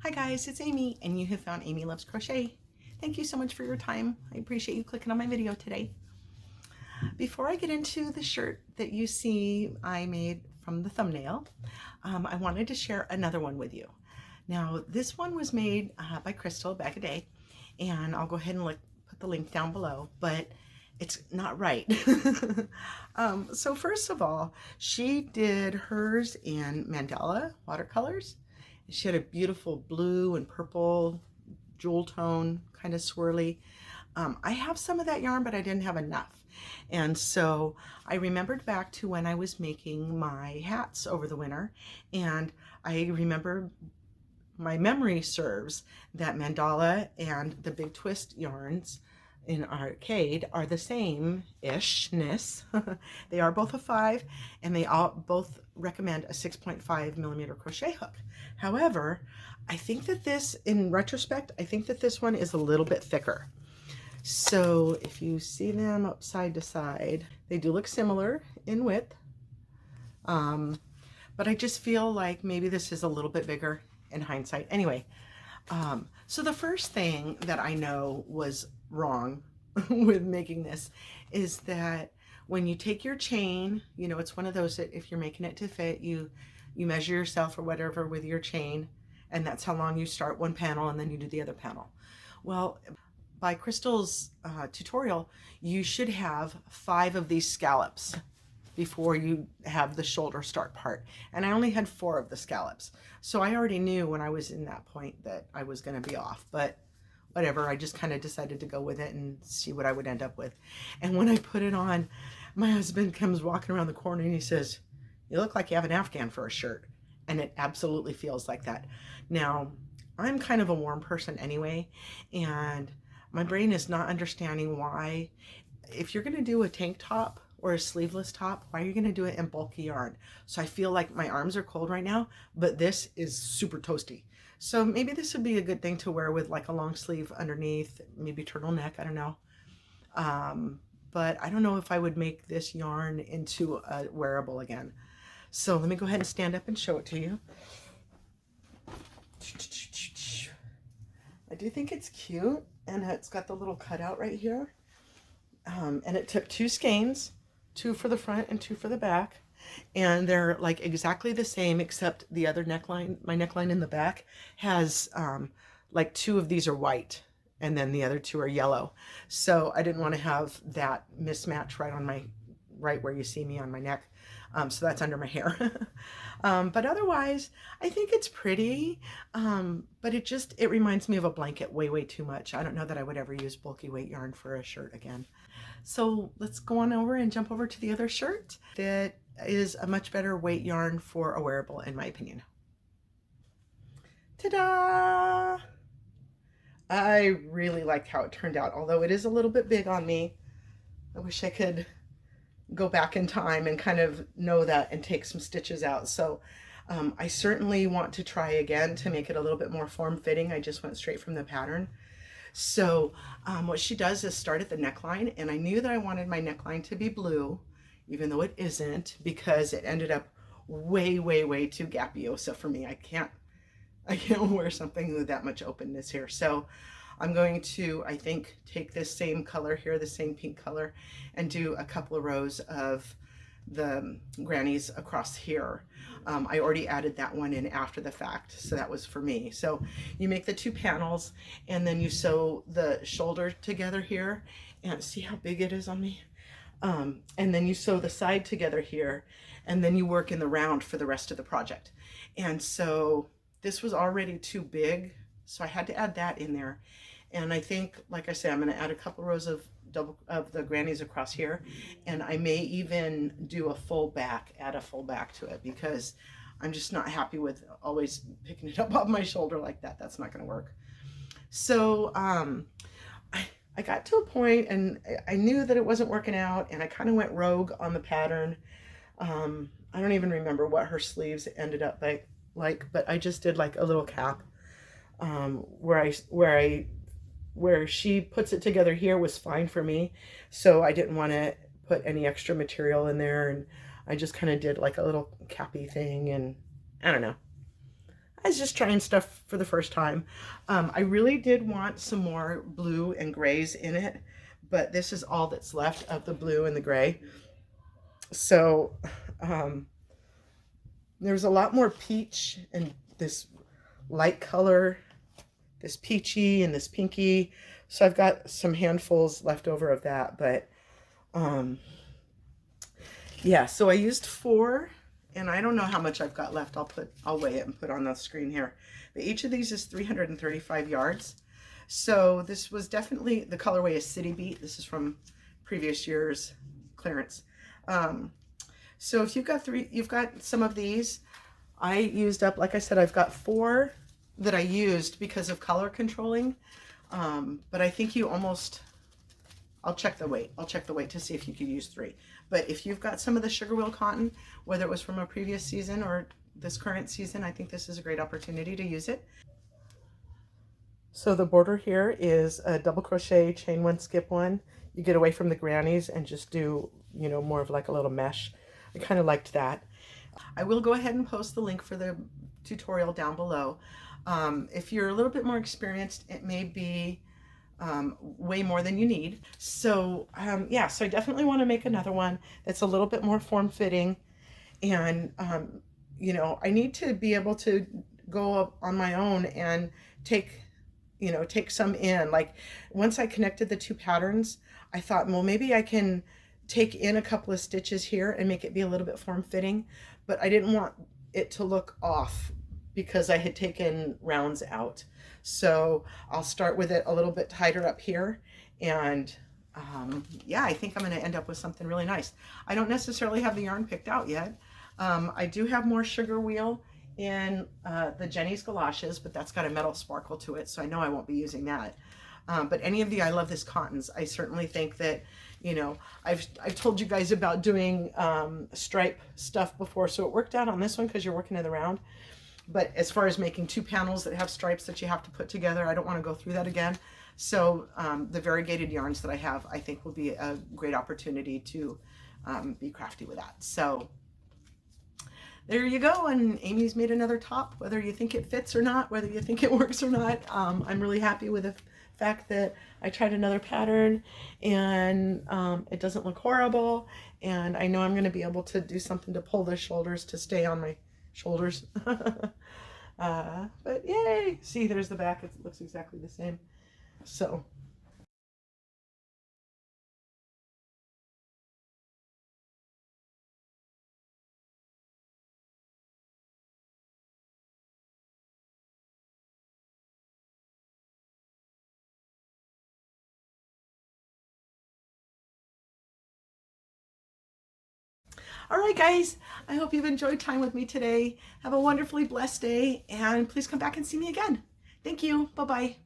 Hi guys, it's Amy and you have found Amy Loves Crochet. Thank you so much for your time. I appreciate you clicking on my video today. Before I get into the shirt that you see I made from the thumbnail, I wanted to share another one with you. Now this one was made by Crystal back a day, and I'll go ahead and put the link down below, but it's not right. So first of all, she did hers in mandala watercolors. She had a beautiful blue and purple jewel tone, kind of swirly. I have some of that yarn, but I didn't have enough. And so I remembered back to when I was making my hats over the winter, and I remember my memory serves that mandala and the big twist yarns in Arcade are the same-ishness. They are both a 5, and they all both recommend a 6.5 millimeter crochet hook. However, I think that this, in retrospect, I think that this one is a little bit thicker. So if you see them up side to side, they do look similar in width, but I just feel like maybe this is a little bit bigger in hindsight. Anyway, so the first thing that I know was wrong with making this is that when you take your chain, you know, it's one of those that if you're making it to fit, you measure yourself or whatever with your chain, and that's how long you start one panel and then you do the other panel. Well, by Crystal's tutorial, you should have 5 of these scallops before you have the shoulder start part, and I only had 4 of the scallops, so I already knew when I was in that point that I was going to be off, but whatever, I just kind of decided to go with it and see what I would end up with. And when I put it on, my husband comes walking around the corner and he says, "You look like you have an Afghan for a shirt," and it absolutely feels like that. Now, I'm kind of a warm person anyway, and my brain is not understanding why, if you're going to do a tank top or a sleeveless top, why are you going to do it in bulky yarn? So I feel like my arms are cold right now, but this is super toasty. So maybe this would be a good thing to wear with like a long sleeve underneath, maybe turtleneck, I don't know. But I don't know if I would make this yarn into a wearable again. So let me go ahead and stand up and show it to you. I do think it's cute, and it's got the little cutout right here. And it took 2 skeins, 2 for the front and 2 for the back, and they're like exactly the same, except the other neckline, my neckline in the back has like 2 of these are white and then the other 2 are yellow, so I didn't want to have that mismatch right where you see me on my neck. So that's under my hair. But otherwise, I think it's pretty, but it reminds me of a blanket way too much. I don't know that I would ever use bulky weight yarn for a shirt again. So let's go on over and jump over to the other shirt that is a much better weight yarn for a wearable, in my opinion. Ta-da! I really liked how it turned out, although it is a little bit big on me. I wish I could go back in time and kind of know that and take some stitches out. So I certainly want to try again to make it a little bit more form-fitting. I just went straight from the pattern. So what she does is start at the neckline, and I knew that I wanted my neckline to be blue, even though it isn't, because it ended up way too gapiosa for me. I can't wear something with that much openness here. So I'm going to, I think, take this same color here, the same pink color, and do a couple of rows of the grannies across here. I already added that one in after the fact, so that was for me. So you make the 2 panels, and then you sew the shoulder together here, and see how big it is on me? And then you sew the side together here, and then you work in the round for the rest of the project. And so this was already too big, so I had to add that in there. And I think, like I said, I'm going to add a couple rows of the grannies across here, and I may even do a full back, add a full back to it, because I'm just not happy with always picking it up off my shoulder like that. That's not going to work. So I got to a point and I knew that it wasn't working out, and I kind of went rogue on the pattern. I don't even remember what her sleeves ended up like, but I just did like a little cap where she puts it together here was fine for me, so I didn't want to put any extra material in there, and I just kind of did like a little cappy thing, and I don't know. I was just trying stuff for the first time. I really did want some more blue and grays in it, but this is all that's left of the blue and the gray. So um, there's a lot more peach and this light color, this peachy and this pinky. So I've got some handfuls left over of that, but um, yeah, so I used 4, and I don't know how much I've got left. I'll weigh it and put on the screen here. But each of these is 335 yards. So this was definitely, the colorway is City Beat. This is from previous year's clearance. So if you've got some of these. I used up, like I said, I've got 4 that I used because of color controlling. But I think you almost, I'll check the weight. I'll check the weight to see if you could use 3. But if you've got some of the Sugarwheel cotton, whether it was from a previous season or this current season, I think this is a great opportunity to use it. So the border here is a double crochet, chain 1, skip 1. You get away from the grannies and just do, you know, more of like a little mesh. I kind of liked that. I will go ahead and post the link for the tutorial down below. If you're a little bit more experienced, it may be way more than you need. So yeah, so I definitely want to make another one that's a little bit more form-fitting. And you know, I need to be able to go up on my own and take some in. Like once I connected the 2 patterns, I thought, well, maybe I can take in a couple of stitches here and make it be a little bit form-fitting, but I didn't want it to look off because I had taken rounds out. So I'll start with it a little bit tighter up here, and yeah, I think I'm going to end up with something really nice. I don't necessarily have the yarn picked out yet. I do have more Sugarwheel in the Jenny's galoshes, but that's got a metal sparkle to it, so I know I won't be using that. But any of the I Love This cottons, I certainly think that, you know, I've told you guys about doing stripe stuff before, so it worked out on this one because you're working in the round. But as far as making 2 panels that have stripes that you have to put together, I don't want to go through that again. So the variegated yarns that I have, I think will be a great opportunity to be crafty with that. So there you go, and Amy's made another top, whether you think it fits or not, whether you think it works or not. I'm really happy with the fact that I tried another pattern and it doesn't look horrible, and I know I'm going to be able to do something to pull the shoulders to stay on my shoulders. But yay! See, there's the back. It looks exactly the same. So all right, guys, I hope you've enjoyed time with me today. Have a wonderfully blessed day, and please come back and see me again. Thank you. Bye-bye.